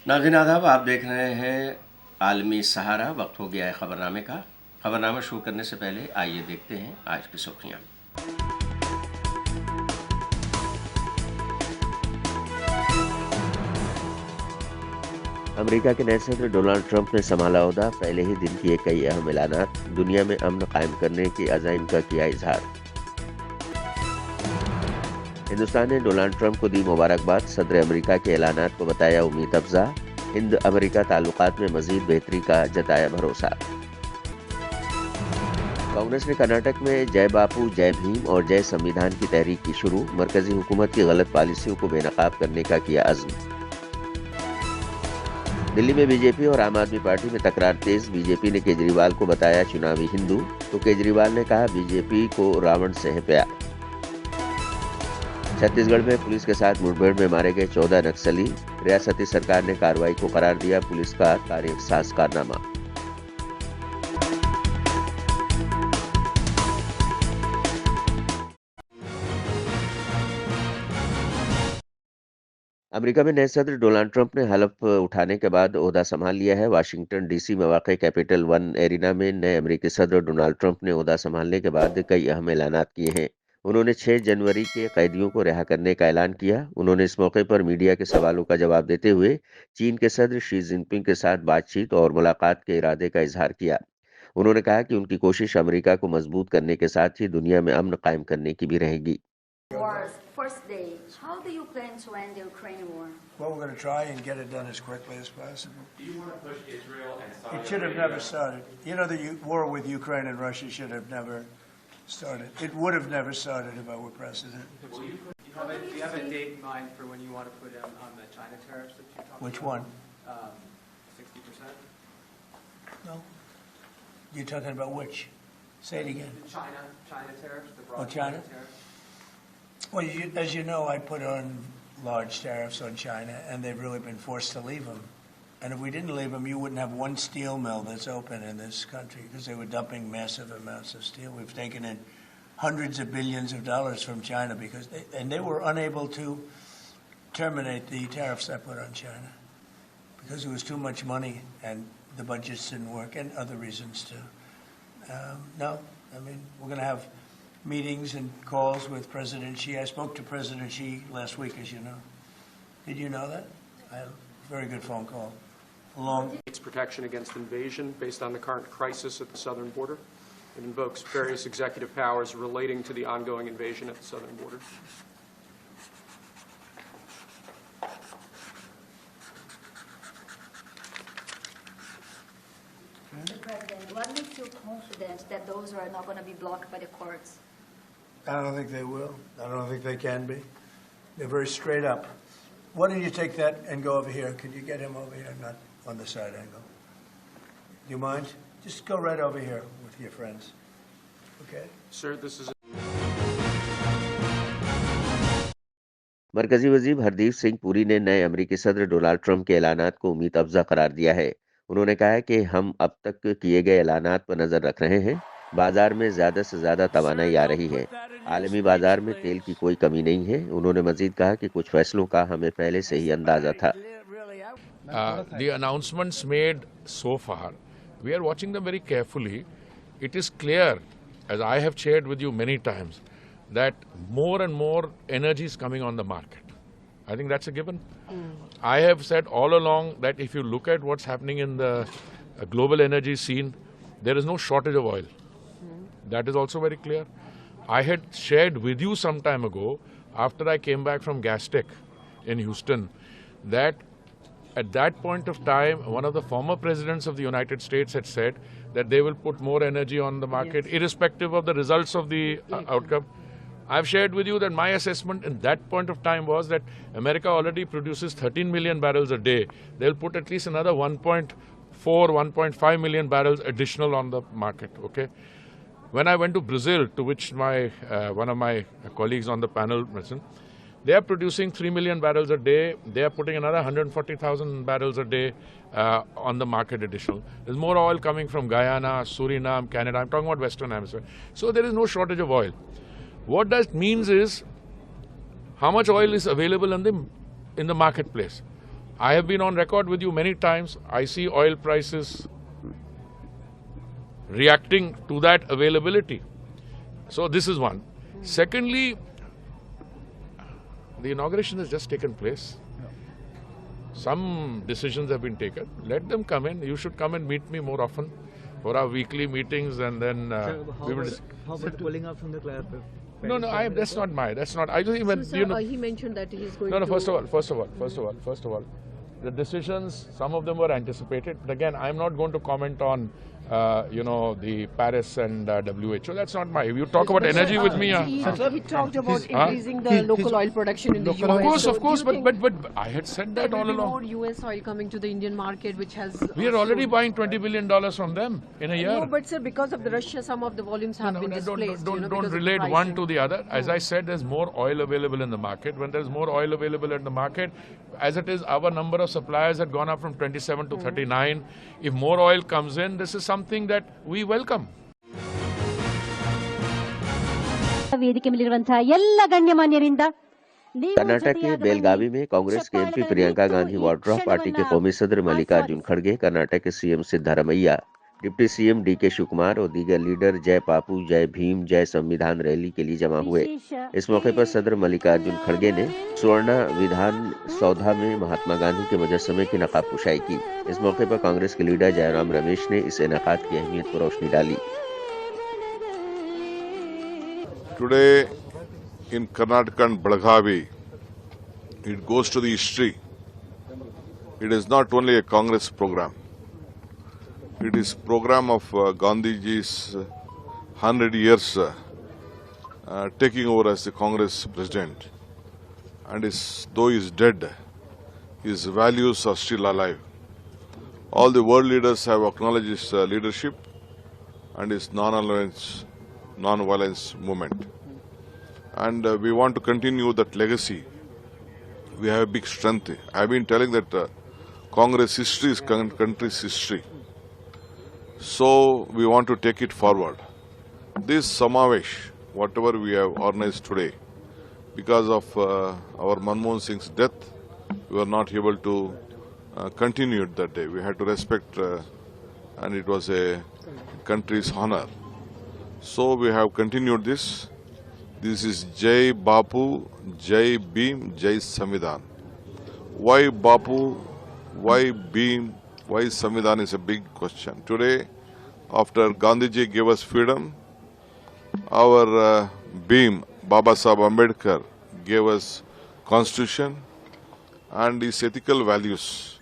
नाज़रीन आदाब, आप देख रहे हैं आलमी सहारा। वक्त हो गया है ख़बरनामे का। ख़बरनामा शुरू करने से पहले आइए देखते हैं आज की सुर्खियाँ। अमेरिका के नए सदर डोनाल्ड ट्रंप ने संभाला ओहदा, पहले ही दिन किए कई अहम ऐलानात, दुनिया में अमन कायम करने की अज़ाइम का किया इजहार। हिंदुस्तान ने डोनाल्ड ट्रंप को दी मुबारकबाद, सदर अमेरिका के ऐलानात को बताया उम्मीद अफजा, हिंद अमेरिका ताल्लुकात में मजीद बेहतरी का जताया भरोसा। कांग्रेस ने कर्नाटक में जय बापू जय भीम और जय संविधान की तहरीक की शुरू, मरकजी हुकूमत की गलत पॉलिसियों को बेनकाब करने का किया अज़्म। दिल्ली में बीजेपी और आम आदमी पार्टी में तकरार तेज, बीजेपी ने केजरीवाल को बताया चुनावी हिंदू, तो केजरीवाल ने कहा बीजेपी को रावण से है प्यार। छत्तीसगढ़ में पुलिस के साथ मुठभेड़ में मारे गए 14 नक्सली, रियासती सरकार ने कार्रवाई को करार दिया पुलिस का तारीख-साज कारनामा। अमेरिका में नए सदर डोनाल्ड ट्रंप ने हलफ उठाने के बाद ओहदा संभाल लिया है। वाशिंगटन डीसी में वाक़ कैपिटल वन एरिना में नए अमेरिकी सदर डोनाल्ड ट्रंप ने ओहदा संभालने के बाद कई अहम ऐलानात किए हैं। उन्होंने 6 जनवरी के कैदियों को रिहा करने का ऐलान किया। उन्होंने इस मौके पर मीडिया के सवालों का जवाब देते हुए चीन के सदर शी जिनपिंग के साथ बातचीत और मुलाकात के इरादे का इजहार किया। उन्होंने कहा कि उनकी कोशिश अमेरिका को मजबूत करने के साथ ही दुनिया में अमन कायम करने की भी रहेगी। War's first day, how do you plan to end the Ukraine war? Well, we're going to try and get it done as quickly as possible. Do you want to push Israel and Saudi It should have Arabia? never started. You know, the war with Ukraine and Russia should have never started. It would have never started if I were president. Will you put, do you have a date in mind for when you want to put on the China tariffs that you're talking Which about? one? 60%? No. You're talking about which? Say it again. The China tariffs, the Oh, broad China? tariffs? Well, as you know, I put on large tariffs on China, and they've really been forced to leave them. And if we didn't leave them, you wouldn't have one steel mill that's open in this country because they were dumping massive amounts of steel. We've taken in hundreds of billions of dollars from China because they were unable to terminate the tariffs I put on China because it was too much money and the budgets didn't work and other reasons too. No, I mean, we're going to have meetings and calls with President Xi. I spoke to President Xi last week, as you know. Did you know that? I had a very good phone call. Its protection against invasion based on the current crisis at the southern border. It invokes various executive powers relating to the ongoing invasion at the southern border. Mr. President, what makes you confident that those are not going to be blocked by the courts? I don't think they will. I don't think they can be. They're very straight up. Why don't you take that and go over here? Could you get him over here, not on the side angle? Do you mind? Just go right over here with your friends. Okay? Sir, this is मरकजी वजीर हरदीप सिंह पुरी ने नए अमेरिकी सदर Donald Trump के ऐलानात को उम्मीद अफजा करार दिया है। उन्होंने कहा है कि हम अब तक किए गए ऐलानात पर नजर रख रहे हैं। बाजार में ज्यादा से ज्यादा तवानाई आ रही है। आलमी बाजार में तेल की कोई कमी नहीं है। उन्होंने मजीद कहा कि कुछ फैसलों का हमें पहले से ही अंदाजा था। The announcements made so far, we are watching them very carefully. It is clear, as I have shared with you many times, that more and more energy is coming on the market. I think that's a given. I have said all along that if you look at what's happening in the global energy scene, there is no shortage of oil. That is also very clear. I had shared with you some time ago, after I came back from Gastech in Houston, that at that point of time, one of the former presidents of the United States had said that they will put more energy on the market, irrespective of the results of the outcome. I've shared with you that my assessment at that point of time was that America already produces 13 million barrels a day. They'll put at least another 1.4, 1.5 million barrels additional on the market. Okay. When I went to Brazil, to which one of my colleagues on the panel mentioned, they are producing 3 million barrels a day. They are putting another 140,000 barrels a day on the market additional. There's more oil coming from Guyana, Suriname, Canada. I'm talking about Western Hemisphere. So there is no shortage of oil. What that means is how much oil is available in the marketplace. I have been on record with you many times. I see oil prices reacting to that availability. So this is one. Secondly, the inauguration has just taken place. Some decisions have been taken. Let them come in. You should come and meet me more often for our weekly meetings, and then we will. How about pulling up from the club? No, that's not my. That's not. I just even. So, sir, he mentioned that he's going No, to. first of all, the decisions, some of them were anticipated. But again, I'm not going to comment on, the Paris and WHO. That's not my. You talk about energy with me. He talked about increasing the local oil production in the US. Of course, but I had said that all along. More US oil coming to the Indian market, which has. We are already buying $20 billion from them in a year. No, but sir, because of the Russia, some of the volumes have been displaced. Don't relate one to the other. As I said, there's more oil available in the market. When there's more oil available in the market, as it is, our number of suppliers had gone up from 27 to 39. If more oil comes in, this is something that we welcome. ವೇದಿಕೆ ಮೇಲಿರುವಂತಹ ಎಲ್ಲ ಗಣ್ಯಮಾನ್ಯರಿಂದ कर्नाटक के बेलगावी में कांग्रेस के MP Priyanka Gandhi Vadra, party के कौमी सदर मल्लिकार्जुन खड़गे, कर्नाटक के CM Siddaramaiah, deputy CM DK Shivakumar और दीगर लीडर जय बापू, जय भीम, जय संविधान रैली के लिए जमा हुए। इस मौके पर सदर मल्लिकार्जुन खड़गे ने स्वर्ण विधान सौधा में महात्मा गांधी के मुजस्समे की नकाबपोशाई की। इस मौके पर कांग्रेस के लीडर जयराम रमेश ने इस इनेकाद की अहमियत पर रोशनी डाली। Today in Karnataka and Belagavi, it goes to the history. It is not only a Congress program. It is program of Gandhiji's 100 years taking over as the Congress president. And though he is dead, his values are still alive. All the world leaders have acknowledged his leadership and his non-violence movement. And we want to continue that legacy. We have a big strength. I have been telling that Congress history is country's history. So we want to take it forward. This Samavesh, whatever we have organized today, because of our Manmohan Singh's death, we were not able to continue it that day. We had to respect, and it was a country's honor. So we have continued this. This is Jai Bapu, Jai Bhim, Jai Samvidhan. Why Bapu, why Bhim, why Samvidhan is a big question. Today, after Gandhiji gave us freedom, our Bhim, Baba Sahib Ambedkar, gave us constitution and his ethical values,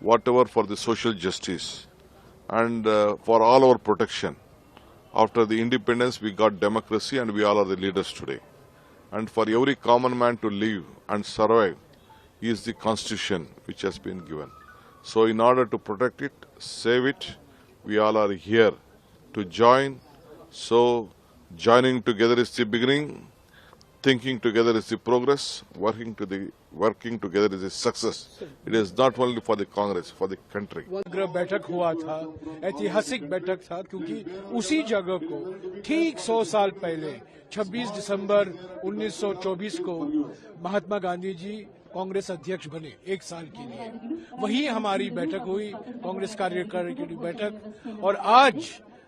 whatever for the social justice and for all our protection. After the independence, we got democracy and we all are the leaders today. And for every common man to live and survive is the constitution which has been given. So in order to protect it, save it, we all are here to join. So joining together is the beginning, thinking together is the progress, working together is the success. It is not only for the Congress, for the country. बैठक हुआ था, ऐतिहासिक बैठक था, क्योंकि उसी जगह को ठीक 100 साल पहले 26 दिसंबर 1924 को महात्मा गांधी जी कांग्रेस अध्यक्ष बने 1 साल के लिए। वही हमारी बैठक हुई, कांग्रेस कार्यकारिणी की बैठक। और आज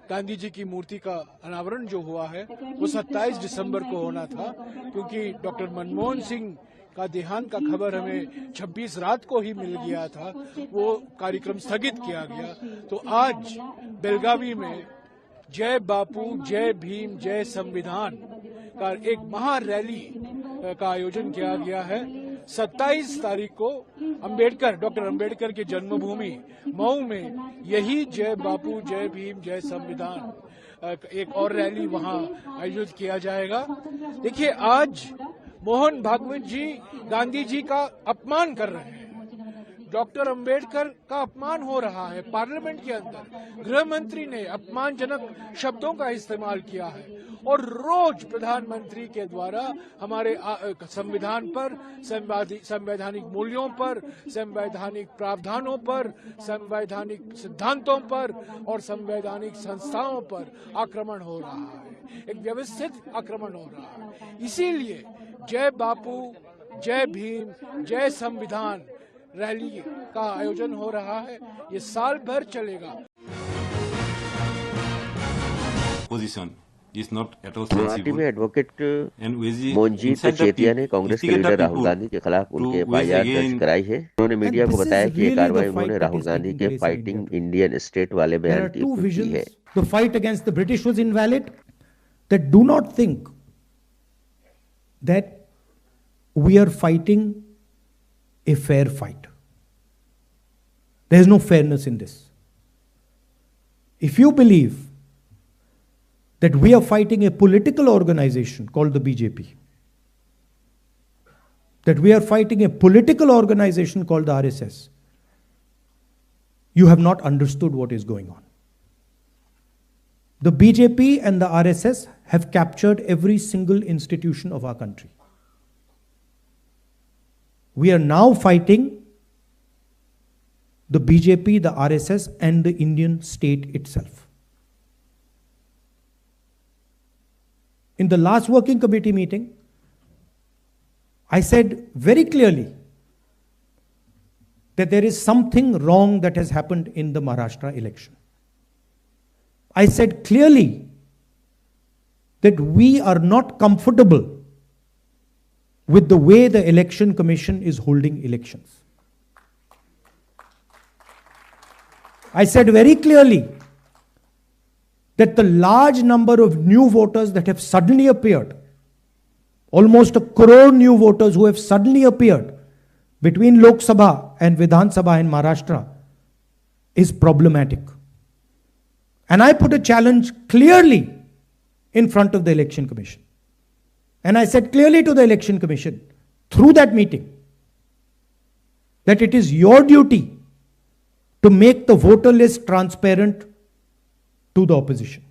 गांधी जी की मूर्ति का अनावरण जो हुआ है वो 27 दिसंबर को होना था, क्योंकि डॉक्टर मनमोहन सिंह का देहांत का खबर हमें 26 रात को ही मिल गया था, वो कार्यक्रम स्थगित किया गया। तो आज बेलगावी में जय बापू, जय भीम, जय संविधान का एक महा रैली का आयोजन किया गया है। 27 तारीख को डॉक्टर अंबेडकर की जन्मभूमि मऊ में यही जय बापू, जय भीम, जय संविधान एक और रैली वहां आयोजित किया जाएगा। देखिए, आज मोहन भागवत जी गांधी जी का अपमान कर रहे हैं, डॉक्टर अंबेडकर का अपमान हो रहा है। पार्लियामेंट के अंदर गृह मंत्री ने अपमानजनक शब्दों का इस्तेमाल किया है और रोज प्रधानमंत्री के द्वारा हमारे संविधान पर, संवैधानिक मूल्यों पर, संवैधानिक प्रावधानों पर, संवैधानिक सिद्धांतों पर और संवैधानिक संस्थाओं पर आक्रमण हो रहा है, एक व्यवस्थित आक्रमण हो रहा है। इसीलिए जय बापू, जय भीम, जय संविधान रैली का आयोजन हो रहा है, ये साल भर चलेगा। Position is not at all Guwahati sensible. में advocate And Owaisi मोनजीत inside the Chetia ने कांग्रेस के instigate the leader Rahul people Gandhi के खिलाफ to उनके wage एफआईआर दर्ज again कराई है। उन्होंने मीडिया को this बताया is कि ये really कार्रवाई the fight उन्होंने that Rahul is Gandhi taking के place in fighting India today. Indian state वाले There बयान are की two की visions. है। The fight against the British was invalid. That do not think that we are fighting a fair fight. There is no fairness in this. If you believe that we are fighting a political organization called the BJP, that we are fighting a political organization called the RSS, you have not understood what is going on. The BJP and the RSS have captured every single institution of our country. We are now fighting the BJP, the RSS, and the Indian state itself. In the last working committee meeting, I said very clearly that there is something wrong that has happened in the Maharashtra election. I said clearly that we are not comfortable with the way the Election Commission is holding elections. I said very clearly that the large number of new voters that have suddenly appeared, almost 1 crore new voters who have suddenly appeared between Lok Sabha and Vidhan Sabha in Maharashtra, is problematic. And I put a challenge clearly in front of the Election Commission. And I said clearly to the Election Commission, through that meeting, that it is your duty to make the voter list transparent to the opposition.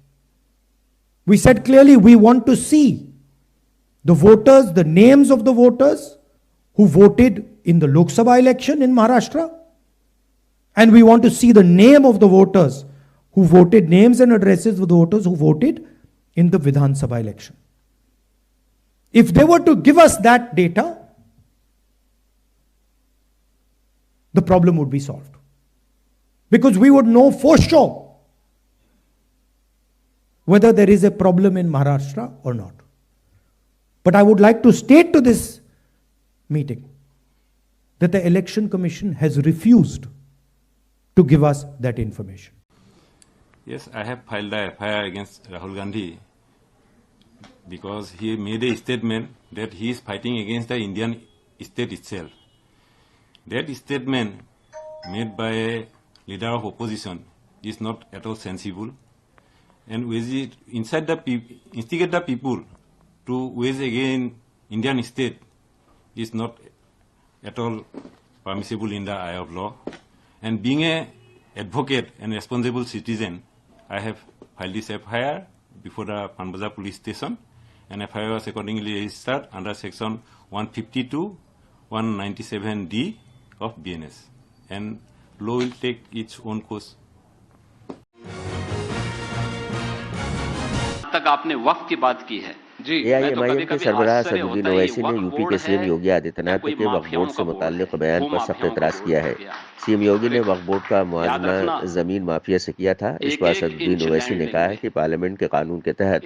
We said clearly we want to see the voters, the names of the voters who voted in the Lok Sabha election in Maharashtra, and we want to see the name of the voters who voted, names and addresses of the voters who voted in the Vidhan Sabha election. If they were to give us that data, the problem would be solved. Because we would know for sure whether there is a problem in Maharashtra or not. But I would like to state to this meeting that the Election Commission has refused to give us that information. Yes, I have filed a FIR against Rahul Gandhi because he made a statement that he is fighting against the Indian state itself. That statement made by a leader of opposition is not at all sensible, and inside the instigate the people to wage against Indian state is not at all permissible in the eye of law. And being a advocate and responsible citizen, I have filed this FIR before the Panbaza police station, and FIR was accordingly registered under section 152, 197D of BNS, and law will take its own course. तक आपने वक्त की बात की है जी। AIMIM के सरबराह सदुद्दीन ओवैसी ने UP के सीएम योगी आदित्यनाथ के वक्फ बोर्ड से मुताल्लिक बयान पर सख्त एतराज किया है। सीएम योगी ने वक्फ बोर्ड का मुआवजा जमीन माफिया से किया था। इस पर सदुद्दीन ओवैसी ने कहा है कि पार्लियामेंट के कानून के तहत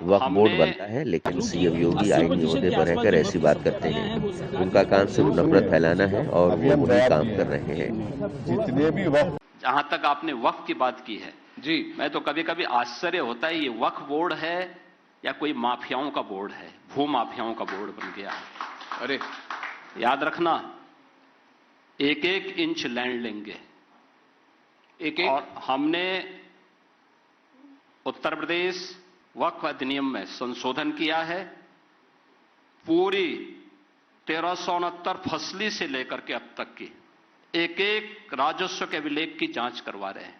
वक्फ बोर्ड बनता है, लेकिन सीएम योगी आईनी ओहदे पर रहकर ऐसी बात करते हैं। उनका काम सिर्फ नफरत फैलाना है और वो वही काम कर रहे हैं। जहां तक आपने वक्फ की बात की है जी, मैं तो कभी कभी आश्चर्य होता है, ये वक्फ बोर्ड है या कोई माफियाओं का बोर्ड है, भू माफियाओं का बोर्ड बन गया। अरे याद रखना, एक एक इंच लैंड लेंगे, एक और हमने उत्तर प्रदेश वक्फ अधिनियम में संशोधन किया है। पूरी 1369 फसली से लेकर के अब तक की एक एक राजस्व के अभिलेख की जांच करवा रहे हैं,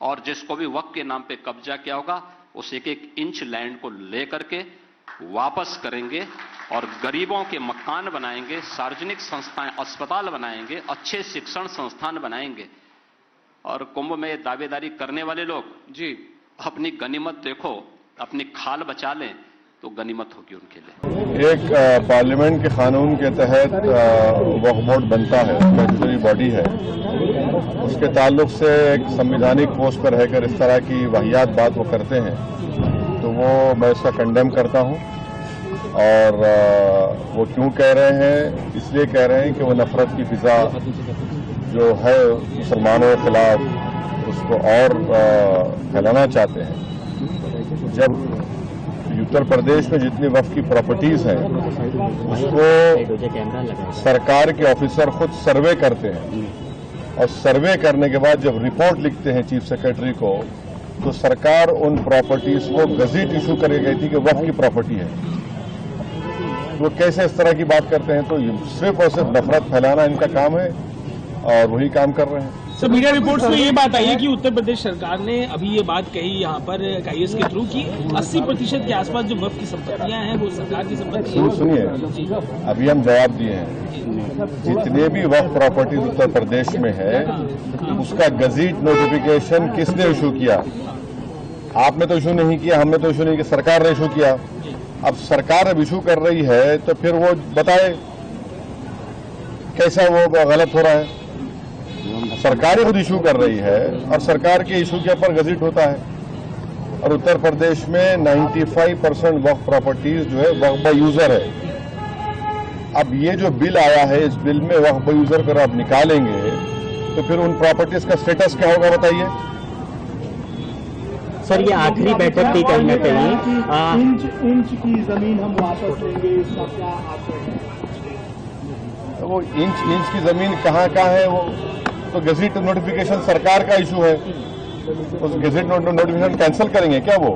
और जिसको भी वक्फ के नाम पे कब्जा किया होगा उस एक एक इंच लैंड को लेकर के वापस करेंगे और गरीबों के मकान बनाएंगे, सार्वजनिक संस्थाएं, अस्पताल बनाएंगे, अच्छे शिक्षण संस्थान बनाएंगे। और कुंभ में दावेदारी करने वाले लोग जी अपनी गनीमत देखो, अपनी खाल बचा लें, तो गनीमत होगी उनके लिए। एक पार्लियामेंट के कानून के तहत वक्फ बोर्ड बनता है, स्टैट्यूटरी बॉडी है, उसके ताल्लुक से एक संवैधानिक पोस्ट पर रहकर इस तरह की वाहियात बात वो करते हैं, तो वो मैं इसका कंडेम करता हूं। और वो क्यों कह रहे हैं? इसलिए कह रहे हैं कि वो नफरत की फिजा जो है मुसलमानों के खिलाफ उसको और फैलाना चाहते हैं। जब उत्तर प्रदेश में जितनी वक्फ की प्रॉपर्टीज हैं उसको सरकार के ऑफिसर खुद सर्वे करते हैं, और सर्वे करने के बाद जब रिपोर्ट लिखते हैं चीफ सेक्रेटरी को, तो सरकार उन प्रॉपर्टीज को गजट इशू करके कहती कि वक्फ की प्रॉपर्टी है। वो कैसे इस तरह की बात करते हैं? तो सिर्फ और सिर्फ नफरत फैलाना इनका काम है और वही काम कर रहे हैं। सर, मीडिया रिपोर्ट्स में ये बात आई है कि उत्तर प्रदेश सरकार ने अभी ये बात कही यहाँ पर IAS के थ्रू कि 80% के आसपास जो वक्फ की संपत्तियां हैं वो सरकार की संपत्ति है। सुनिए, अभी हम जवाब दिए हैं, जितने भी वक्फ प्रॉपर्टीज उत्तर प्रदेश में है उसका गजट नोटिफिकेशन किसने इशू किया? आपने तो इशू नहीं किया, हमने तो इशू नहीं किया, सरकार ने इशू किया। अब सरकार अब इशू कर रही है तो फिर वो बताए कैसा वो गलत हो रहा है। सरकार ही खुद इशू कर रही है और सरकार के इशू के ऊपर गजट होता है। और उत्तर प्रदेश में 95% वक्फ प्रॉपर्टीज जो है वक्फ बाय यूजर है। अब ये जो बिल आया है, इस बिल में वक्फ बाय यूजर पर आप निकालेंगे तो फिर उन प्रॉपर्टीज का स्टेटस क्या होगा बताइए? सर, ये आखिरी बैठक थी कहीं ना कहीं इंच की जमीन हम वापस लेंगे, इसका क्या आप? वो इंच की जमीन कहाँ है? वो तो गजट नोटिफिकेशन सरकार का इशू है, उस गजट नोटिफिकेशन कैंसिल करेंगे क्या? वो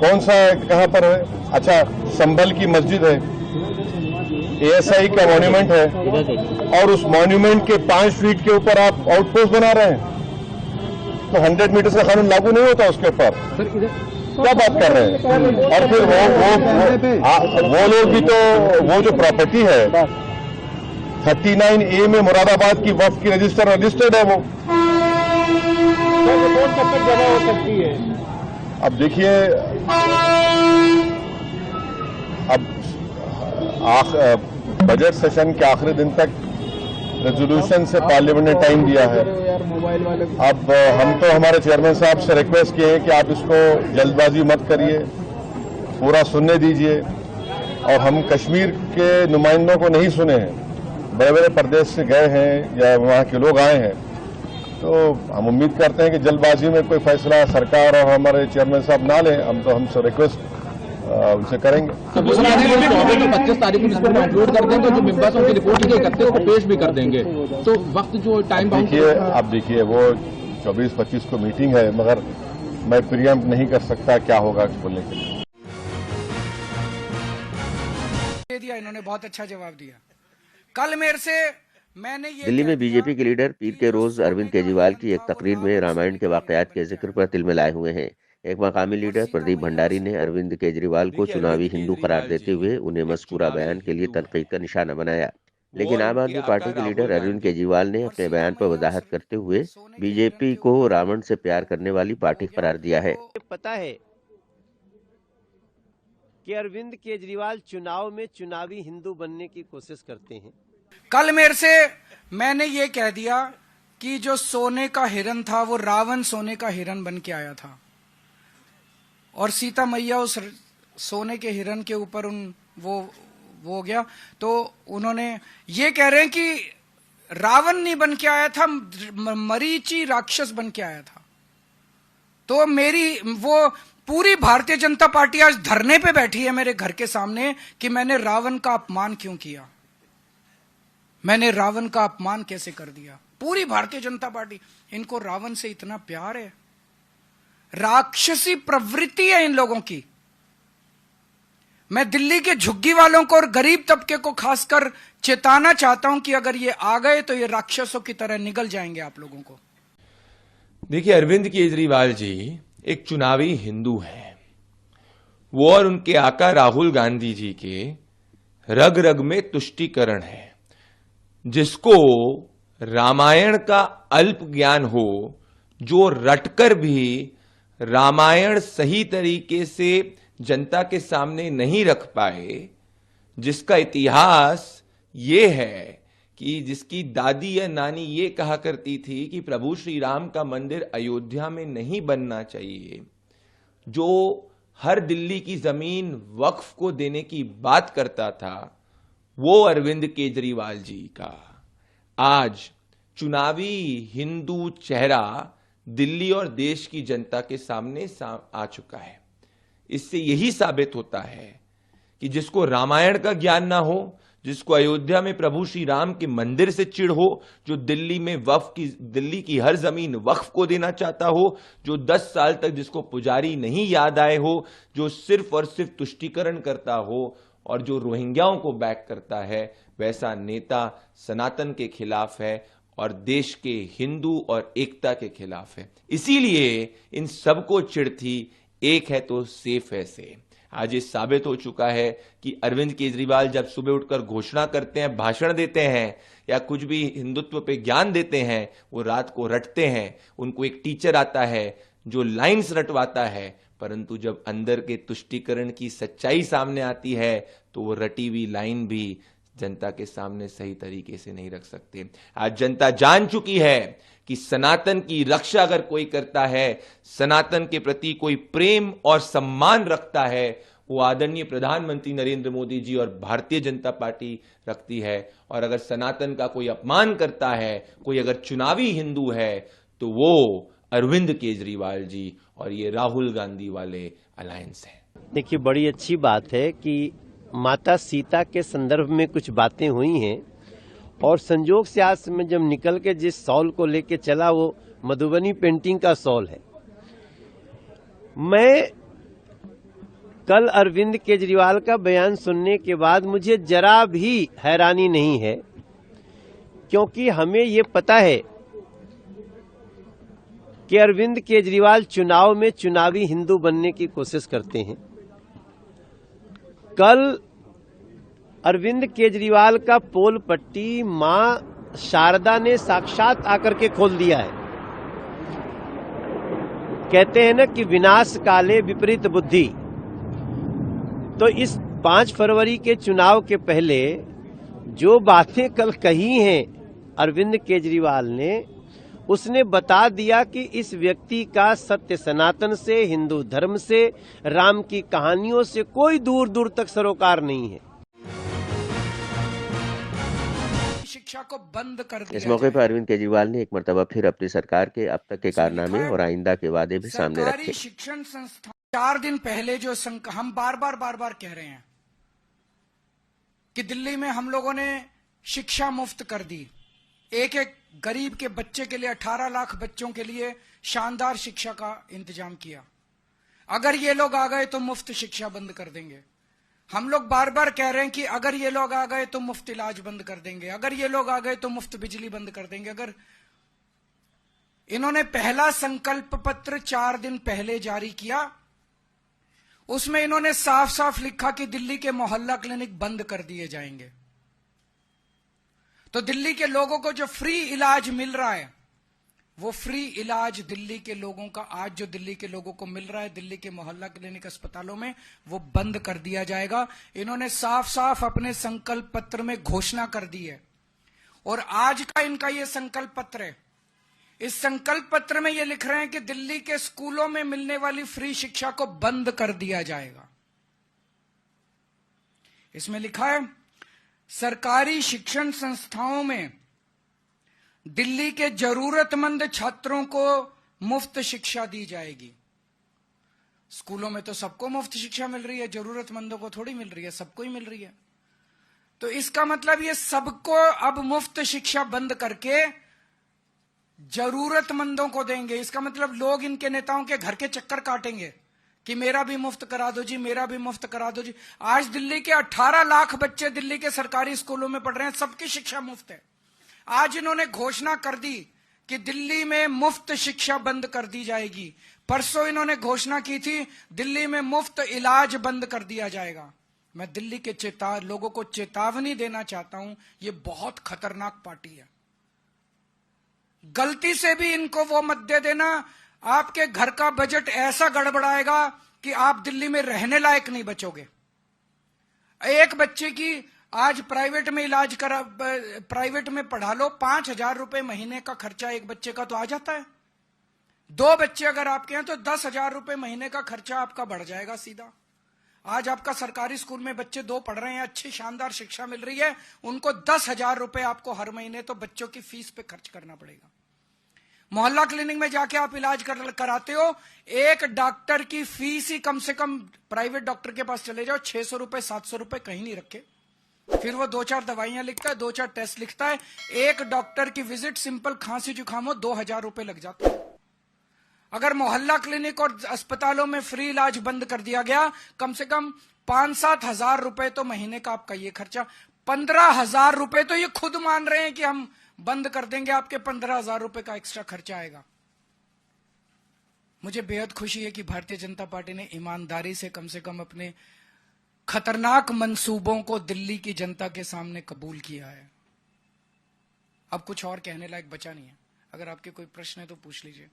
कौन सा कहाँ पर है? अच्छा, संभल की मस्जिद है, ASI का मॉन्यूमेंट है, और उस मॉन्यूमेंट के 5 फीट के ऊपर आप आउटपोस्ट बना रहे हैं, तो 100 मीटर का कानून लागू नहीं होता उसके ऊपर? क्या बात कर रहे हैं? और फिर वो लोग भी तो, वो जो प्रॉपर्टी है 39A में मुरादाबाद की वक्फ की रजिस्टर्ड है वो। रिपोर्ट कब तक जमा हो सकती है? अब देखिए, अब बजट सेशन के आखिरी दिन तक रेजोल्यूशन से पार्लियामेंट ने टाइम दिया है। अब हम तो हमारे चेयरमैन साहब से रिक्वेस्ट किए हैं कि आप इसको जल्दबाजी मत करिए, पूरा सुनने दीजिए। और हम कश्मीर के नुमाइंदों को नहीं सुने हैं, बड़े बड़े प्रदेश से गए हैं या वहाँ के लोग आए हैं, तो हम उम्मीद करते हैं कि जल्दबाजी में कोई फैसला सरकार और हमारे चेयरमैन साहब ना लें। हम तो हमसे रिक्वेस्ट उनसे करेंगे। 25 तारीख को इसको कंक्लूड कर देंगे, जो मेंबर्स उनकी रिपोर्ट 31 को पेश भी कर देंगे, तो वक्त जो टाइम बाउंड देखिए, अब देखिए वो 24-25 को मीटिंग है, मगर मैं प्रियम्प्ट नहीं कर सकता क्या होगा बोलने के लिए। दिया इन्होंने, बहुत अच्छा जवाब दिया। कल मेरे से मैंने ये दिल्ली में बीजेपी के लीडर पीर के रोज अरविंद केजरीवाल की एक तकरीर में रामायण के वाकयात के जिक्र पर तिलमिलाए हुए हैं। एक मकामी लीडर प्रदीप भंडारी ने अरविंद केजरीवाल को चुनावी हिंदू करार देते हुए उन्हें मज़कूरा बयान के लिए तनकीद का निशाना बनाया। लेकिन आम आदमी पार्टी के लीडर अरविंद केजरीवाल ने अपने बयान पर वजाहत करते हुए बीजेपी को रावण से प्यार करने वाली पार्टी करार दिया है। पता है कि अरविंद केजरीवाल चुनाव में चुनावी हिंदू बनने की कोशिश करते हैं। कल मेरे से मैंने ये कह दिया कि जो सोने का हिरन था वो रावण सोने का हिरन बन के आया था, और सीता मैया उस सोने के हिरन के ऊपर वो हो गया। तो उन्होंने ये कह रहे हैं कि रावण नहीं बन के आया था, मरीची राक्षस बन के आया था। तो मेरी वो पूरी भारतीय जनता पार्टी आज धरने पे बैठी है मेरे घर के सामने कि मैंने रावण का अपमान क्यों किया, मैंने रावण का अपमान कैसे कर दिया। पूरी भारतीय जनता पार्टी, इनको रावण से इतना प्यार है, राक्षसी प्रवृत्ति है इन लोगों की। मैं दिल्ली के झुग्गी वालों को और गरीब तबके को खासकर चेताना चाहता हूं कि अगर ये आ गए तो ये राक्षसों की तरह निगल जाएंगे आप लोगों को। देखिए, अरविंद केजरीवाल जी एक चुनावी हिंदू हैं। वो और उनके आका राहुल गांधी जी के रग रग में तुष्टीकरण है। जिसको रामायण का अल्प ज्ञान हो, जो रटकर भी रामायण सही तरीके से जनता के सामने नहीं रख पाए, जिसका इतिहास ये है कि जिसकी दादी या नानी ये कहा करती थी कि प्रभु श्री राम का मंदिर अयोध्या में नहीं बनना चाहिए, जो हर दिल्ली की जमीन वक्फ को देने की बात करता था, वो अरविंद केजरीवाल जी का आज चुनावी हिंदू चेहरा दिल्ली और देश की जनता के सामने आ चुका है। इससे यही साबित होता है कि जिसको रामायण का ज्ञान ना हो, जिसको अयोध्या में प्रभु श्री राम के मंदिर से चिढ़ हो, जो दिल्ली की हर जमीन वक्फ को देना चाहता हो, जो 10 साल तक जिसको पुजारी नहीं याद आए हो, जो सिर्फ और सिर्फ तुष्टीकरण करता हो और जो रोहिंग्याओं को बैक करता है, वैसा नेता सनातन के खिलाफ है और देश के हिंदू और एकता के खिलाफ है। इसीलिए इन सबको चिढ़ थी, एक है तो सेफ है से। आज ये साबित हो चुका है कि अरविंद केजरीवाल जब सुबह उठकर घोषणा करते हैं, भाषण देते हैं या कुछ भी हिंदुत्व पे ज्ञान देते हैं, वो रात को रटते हैं। उनको एक टीचर आता है जो लाइंस रटवाता है, परंतु जब अंदर के तुष्टीकरण की सच्चाई सामने आती है तो वो रटी हुई लाइन भी जनता के सामने सही तरीके से नहीं रख सकते। आज जनता जान चुकी है कि सनातन की रक्षा अगर कोई करता है, सनातन के प्रति कोई प्रेम और सम्मान रखता है, वो आदरणीय प्रधानमंत्री नरेंद्र मोदी जी और भारतीय जनता पार्टी रखती है। और अगर सनातन का कोई अपमान करता है, कोई अगर चुनावी हिंदू है, तो वो अरविंद केजरीवाल जी और ये राहुल गांधी वाले अलायंस है। देखिए, बड़ी अच्छी बात है कि माता सीता के संदर्भ में कुछ बातें हुई हैं और संजोग से आज मैं जब निकल के जिस शॉल को लेके चला वो मधुबनी पेंटिंग का शॉल है। मैं कल अरविंद केजरीवाल का बयान सुनने के बाद मुझे जरा भी हैरानी नहीं है, क्योंकि हमें ये पता है कि अरविंद केजरीवाल चुनाव में चुनावी हिंदू बनने की कोशिश करते हैं। कल अरविंद केजरीवाल का पोल पट्टी मां शारदा ने साक्षात आकर के खोल दिया है। कहते हैं ना कि विनाश काले विपरीत बुद्धि। तो इस 5 फरवरी के चुनाव के पहले जो बातें कल कही हैं अरविंद केजरीवाल ने, उसने बता दिया कि इस व्यक्ति का सत्य सनातन से, हिंदू धर्म से, राम की कहानियों से कोई दूर दूर तक सरोकार नहीं है। शिक्षा को बंद कर दिया। इस मौके पर अरविंद केजरीवाल ने एक मर्तबा फिर अपनी सरकार के अब तक के कारनामे और आइंदा के वादे भी सामने रखे। सरकारी शिक्षण संस्थान 4 दिन पहले जो हम बार बार कह रहे हैं कि दिल्ली में हम लोगों ने शिक्षा मुफ्त कर दी, एक एक गरीब के बच्चे के लिए 18 लाख बच्चों के लिए शानदार शिक्षा का इंतजाम किया। अगर ये लोग आ गए तो मुफ्त शिक्षा बंद कर देंगे। हम लोग बार बार कह रहे हैं कि अगर ये लोग आ गए तो मुफ्त इलाज बंद कर देंगे, अगर ये लोग आ गए तो मुफ्त बिजली बंद कर देंगे। अगर इन्होंने पहला संकल्प पत्र 4 दिन पहले जारी किया, उसमें इन्होंने साफ साफ लिखा कि दिल्ली के मोहल्ला क्लिनिक बंद कर दिए जाएंगे। तो दिल्ली के लोगों को जो फ्री इलाज मिल रहा है, वो फ्री इलाज दिल्ली के लोगों का आज जो दिल्ली के लोगों को मिल रहा है दिल्ली के मोहल्ला क्लिनिक अस्पतालों में, वो बंद कर दिया जाएगा। इन्होंने साफ साफ अपने संकल्प पत्र में घोषणा कर दी है। और आज का इनका ये संकल्प पत्र है। इस संकल्प पत्र में ये लिख रहे हैं कि दिल्ली के स्कूलों में मिलने वाली फ्री शिक्षा को बंद कर दिया जाएगा। इसमें लिखा है, सरकारी शिक्षण संस्थाओं में दिल्ली के जरूरतमंद छात्रों को मुफ्त शिक्षा दी जाएगी। स्कूलों में तो सबको मुफ्त शिक्षा मिल रही है, जरूरतमंदों को थोड़ी मिल रही है, सबको ही मिल रही है। तो इसका मतलब ये सबको अब मुफ्त शिक्षा बंद करके जरूरतमंदों को देंगे। इसका मतलब लोग इनके नेताओं के घर के चक्कर काटेंगे कि मेरा भी मुफ्त करा दो जी, मेरा भी मुफ्त करा दो जी। आज दिल्ली के 18 लाख बच्चे दिल्ली के सरकारी स्कूलों में पढ़ रहे हैं, सबकी शिक्षा मुफ्त है। आज इन्होंने घोषणा कर दी कि दिल्ली में मुफ्त शिक्षा बंद कर दी जाएगी। परसों इन्होंने घोषणा की थी दिल्ली में मुफ्त इलाज बंद कर दिया जाएगा। मैं दिल्ली के लोगों को चेतावनी देना चाहता हूं, ये बहुत खतरनाक पार्टी है। गलती से भी इनको वो मत दे देना, आपके घर का बजट ऐसा गड़बड़ाएगा कि आप दिल्ली में रहने लायक नहीं बचोगे। एक बच्चे की आज प्राइवेट में इलाज करा, प्राइवेट में पढ़ा लो, 5,000 रुपए महीने का खर्चा एक बच्चे का तो आ जाता है। 2 बच्चे अगर आपके हैं तो 10,000 रुपए महीने का खर्चा आपका बढ़ जाएगा सीधा। आज आपका सरकारी स्कूल में बच्चे 2 पढ़ रहे हैं, अच्छी शानदार शिक्षा मिल रही है, उनको 10,000 रुपए आपको हर महीने तो बच्चों की फीस पे खर्च करना पड़ेगा। मोहल्ला क्लिनिक में जाके आप इलाज कराते हो, एक डॉक्टर की फीस ही कम से कम, प्राइवेट डॉक्टर के पास चले जाओ, 600 रुपए 700 रुपए कहीं नहीं रखे। फिर वो 2-4 दवाइयां लिखता है, 2-4 टेस्ट लिखता है। एक डॉक्टर की विजिट सिंपल खांसी जुकाम हो 2,000 रुपए लग जाते हैं। अगर मोहल्ला क्लिनिक और अस्पतालों में फ्री इलाज बंद कर दिया गया, कम से कम 5-7 हजार रुपए तो महीने का आपका ये खर्चा, 15,000 रुपए तो ये खुद मान रहे हैं कि हम बंद कर देंगे, आपके 15,000 रुपए का एक्स्ट्रा खर्चा आएगा। मुझे बेहद खुशी है कि भारतीय जनता पार्टी ने ईमानदारी से कम अपने खतरनाक मंसूबों को दिल्ली की जनता के सामने कबूल किया है। अब कुछ और कहने लायक बचा नहीं है। अगर आपके कोई प्रश्न है तो पूछ लीजिए।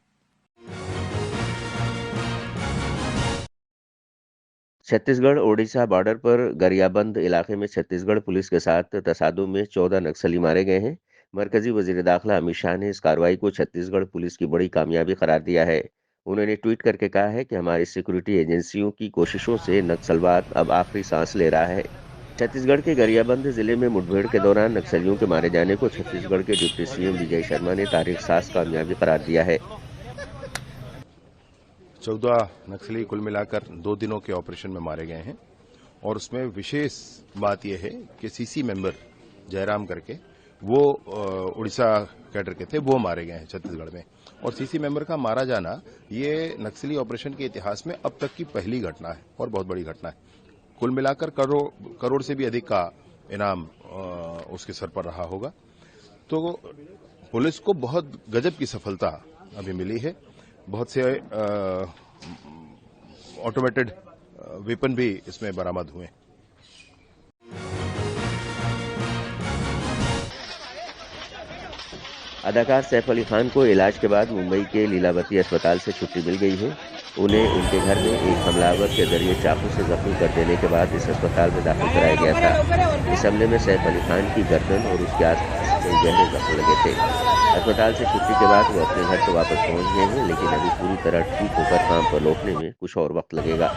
छत्तीसगढ़ ओडिशा बॉर्डर पर गरियाबंद इलाके में छत्तीसगढ़ पुलिस के साथ तसादुम में 14 नक्सली मारे गए हैं। मरकजी वजीर दाखिला अमित शाह ने इस कार्रवाई को छत्तीसगढ़ पुलिस की बड़ी कामयाबी करार दिया है। उन्होंने ट्वीट करके कहा है कि हमारी सिक्योरिटी एजेंसियों की कोशिशों से नक्सलवाद अब आखिरी सांस ले रहा है। छत्तीसगढ़ के गरियाबंद जिले में मुठभेड़ के दौरान नक्सलियों के मारे जाने को छत्तीसगढ़ के डिप्टी सीएम विजय शर्मा ने तारीख साज कामयाबी करार दिया है। 14 नक्सली कुल मिलाकर 2 दिनों के ऑपरेशन में मारे गए हैं और उसमें विशेष बात यह है कि सीसी मेंबर जयराम करके वो उड़ीसा कैडर के थे, वो मारे गए हैं छत्तीसगढ़ में। और सीसी मेंबर का मारा जाना ये नक्सली ऑपरेशन के इतिहास में अब तक की पहली घटना है और बहुत बड़ी घटना है। कुल मिलाकर करोड़ से भी अधिक का इनाम उसके सर पर रहा होगा। तो पुलिस को बहुत गजब की सफलता अभी मिली है। बहुत से ऑटोमेटेड वेपन भी इसमें बरामद हुए। अदाकार सैफ अली खान को इलाज के बाद मुंबई के लीलावती अस्पताल से छुट्टी मिल गई है। उन्हें उनके घर में एक हमलावर के जरिए चाकू से जख्मी कर देने के बाद इस अस्पताल में दाखिल कराया गया था। इस हमले में सैफ अली खान की गर्दन और उसके आसपास कई गहरे जख्म लगे थे। अस्पताल से छुट्टी के बाद वो अपने घर तो वापस पहुंच गए हैं, लेकिन अभी पूरी तरह ठीक होकर काम पर लौटने में कुछ और वक्त लगेगा।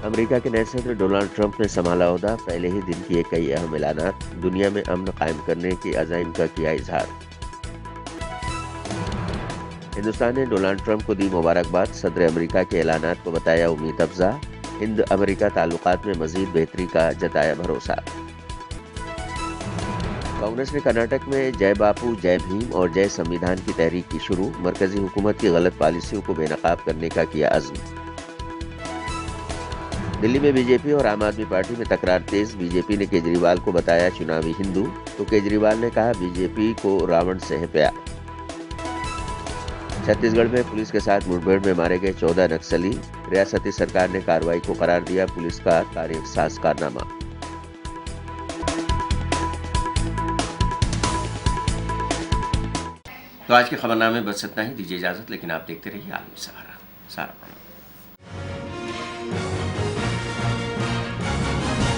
अमेरिका के नए सदर डोनाल्ड ट्रंप ने संभाला ओहदा, पहले ही दिन किए कई अहम ऐलानात, दुनिया में अमन कायम करने की अज़ाइम का किया इजहार। हिंदुस्तान ने डोनाल्ड ट्रंप को दी मुबारकबाद, सदर अमेरिका के ऐलानात को बताया उम्मीद अफजा, हिंद अमेरिका ताल्लुकात में मजीद बेहतरी का जताया भरोसा। कांग्रेस ने कर्नाटक में जय बापू जय भीम और जय संविधान की तहरीक की शुरू, मरकजी हुकूमत की गलत पॉलिसियों को बेनकाब करने का किया अज़्म। दिल्ली में बीजेपी और आम आदमी पार्टी में तकरार तेज, बीजेपी ने केजरीवाल को बताया चुनावी हिंदू, तो केजरीवाल ने कहा बीजेपी को रावण से है प्यार। छत्तीसगढ़ में पुलिस के साथ मुठभेड़ में मारे गए 14 नक्सली, रियासती सरकार ने कार्रवाई को करार दिया पुलिस का तारीख-साज कारनामा। तो आज के खबरनामे बस इतना ही, दीजिए इजाजत, लेकिन आप देखते रहिए आलमी सहारा।